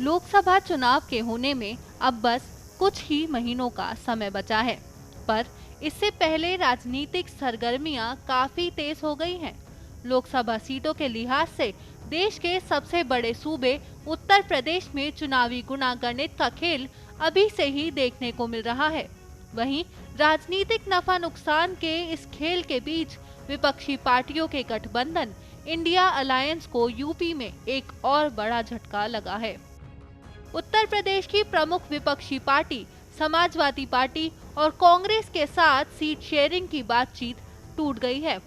लोकसभा चुनाव के होने में अब बस कुछ ही महीनों का समय बचा है, पर इससे पहले राजनीतिक सरगर्मियां काफी तेज हो गई हैं। लोकसभा सीटों के लिहाज से देश के सबसे बड़े सूबे उत्तर प्रदेश में चुनावी गुणागणित का खेल अभी से ही देखने को मिल रहा है। वहीं राजनीतिक नफा नुकसान के इस खेल के बीच विपक्षी पार्टियों के गठबंधन इंडिया अलायंस को यूपी में एक और बड़ा झटका लगा है। उत्तर प्रदेश की प्रमुख विपक्षी पार्टी समाजवादी पार्टी और कांग्रेस के साथ सीट शेयरिंग की बातचीत टूट गई है।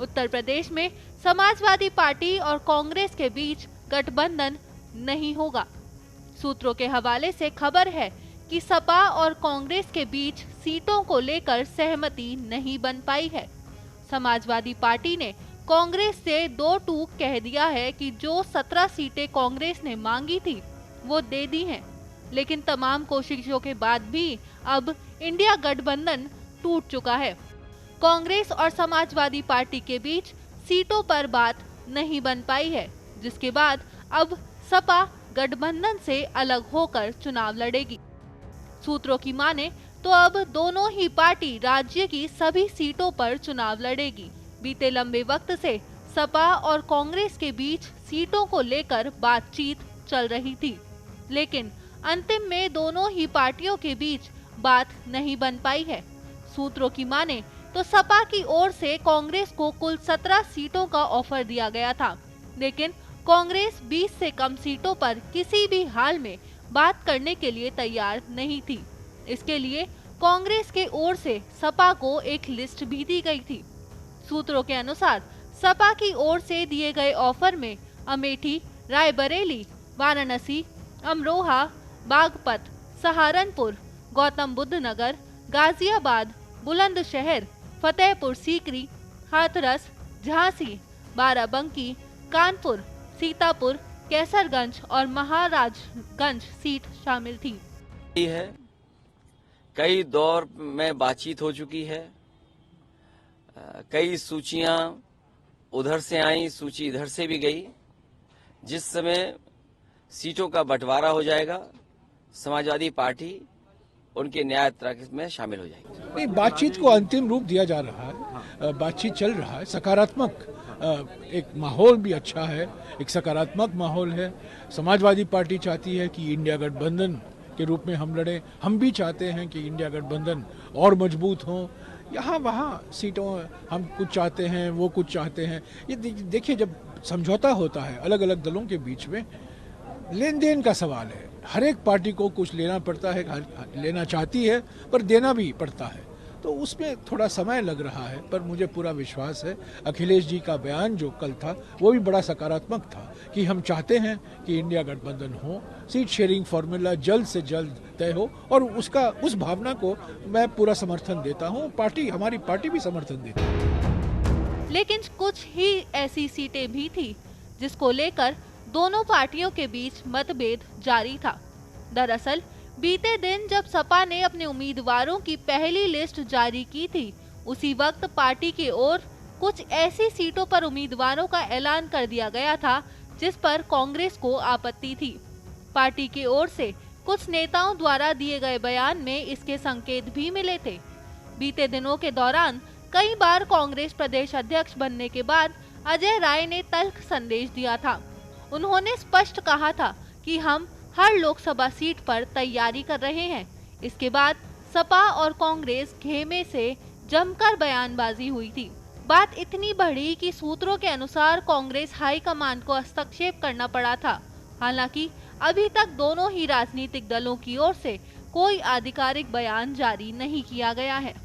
उत्तर प्रदेश में समाजवादी पार्टी और कांग्रेस के बीच गठबंधन नहीं होगा। सूत्रों के हवाले से खबर है कि सपा और कांग्रेस के बीच सीटों को लेकर सहमति नहीं बन पाई है। समाजवादी पार्टी ने कांग्रेस से दो टूक कह दिया है कि जो 17 सीटें कांग्रेस ने मांगी थी वो दे दी हैं, लेकिन तमाम कोशिशों के बाद भी अब इंडिया गठबंधन टूट चुका है। कांग्रेस और समाजवादी पार्टी के बीच सीटों पर बात नहीं बन पाई है, जिसके बाद अब सपा गठबंधन से अलग होकर चुनाव लड़ेगी। सूत्रों की माने तो अब दोनों ही पार्टी राज्य की सभी सीटों पर चुनाव लड़ेगी। बीते लंबे वक्त से सपा और कांग्रेस के बीच सीटों को लेकर बातचीत चल रही थी, लेकिन अंतिम में दोनों ही पार्टियों के बीच बात नहीं बन पाई है। सूत्रों की माने तो सपा की ओर से कांग्रेस को कुल 17 सीटों का ऑफर दिया गया था, लेकिन कांग्रेस 20 से कम सीटों पर किसी भी हाल में बात करने के लिए तैयार नहीं थी। इसके लिए कांग्रेस के ओर से सपा को एक लिस्ट भी दी गई थी। सूत्रों के अनुसार सपा की ओर से दिए गए ऑफर में अमेठी, रायबरेली, वाराणसी, अमरोहा, बागपत, सहारनपुर, गौतम बुद्ध नगर, गाजियाबाद, बुलंदशहर, फतेहपुर सीकरी, हाथरस, झांसी, बाराबंकी, कानपुर, सीतापुर, कैसरगंज और महाराजगंज सीट शामिल थी। कई दौर में बातचीत हो चुकी है, कई सूचियां उधर से आई, सूची इधर से भी गई। जिस समय सीटों का बंटवारा हो जाएगा, समाजवादी पार्टी उनके न्याय यात्रा में शामिल हो जाएगी। बातचीत को अंतिम रूप दिया जा रहा है, बातचीत चल रहा है, सकारात्मक एक माहौल भी अच्छा है, एक सकारात्मक माहौल है। समाजवादी पार्टी चाहती है कि इंडिया गठबंधन के रूप में हम लड़ें, हम भी चाहते हैं कि इंडिया गठबंधन और मजबूत हो। यहाँ वहाँ सीटों हम कुछ चाहते हैं, वो कुछ चाहते हैं। ये देखिए, जब समझौता होता है अलग अलग दलों के बीच में, लेन देन का सवाल है। हर एक पार्टी को कुछ लेना पड़ता है, लेना चाहती है पर देना भी पड़ता है, तो उसमें थोड़ा समय लग रहा है। पर मुझे पूरा विश्वास है, अखिलेश जी का बयान जो कल था वो भी बड़ा सकारात्मक था कि हम चाहते हैं कि इंडिया गठबंधन हो, सीट शेयरिंग फॉर्मूला जल्द से जल्द तय हो, और उस भावना को मैं पूरा समर्थन देता हूँ। हमारी पार्टी भी समर्थन देती है। लेकिन कुछ ही ऐसी सीटें भी थी जिसको लेकर दोनों पार्टियों के बीच मतभेद जारी था। दरअसल बीते दिन जब सपा ने अपने उम्मीदवारों की पहली लिस्ट जारी की थी, उसी वक्त पार्टी की ओर कुछ ऐसी सीटों पर उम्मीदवारों का ऐलान कर दिया गया था जिस पर कांग्रेस को आपत्ति थी। पार्टी की ओर से कुछ नेताओं द्वारा दिए गए बयान में इसके संकेत भी मिले थे। बीते दिनों के दौरान कई बार कांग्रेस प्रदेश अध्यक्ष बनने के बाद अजय राय ने तल्ख संदेश दिया था। उन्होंने स्पष्ट कहा था कि हम हर लोकसभा सीट पर तैयारी कर रहे हैं। इसके बाद सपा और कांग्रेस खेमे से जमकर बयानबाजी हुई थी। बात इतनी बढ़ी कि सूत्रों के अनुसार कांग्रेस हाईकमान को हस्तक्षेप करना पड़ा था। हालांकि अभी तक दोनों ही राजनीतिक दलों की ओर से कोई आधिकारिक बयान जारी नहीं किया गया है।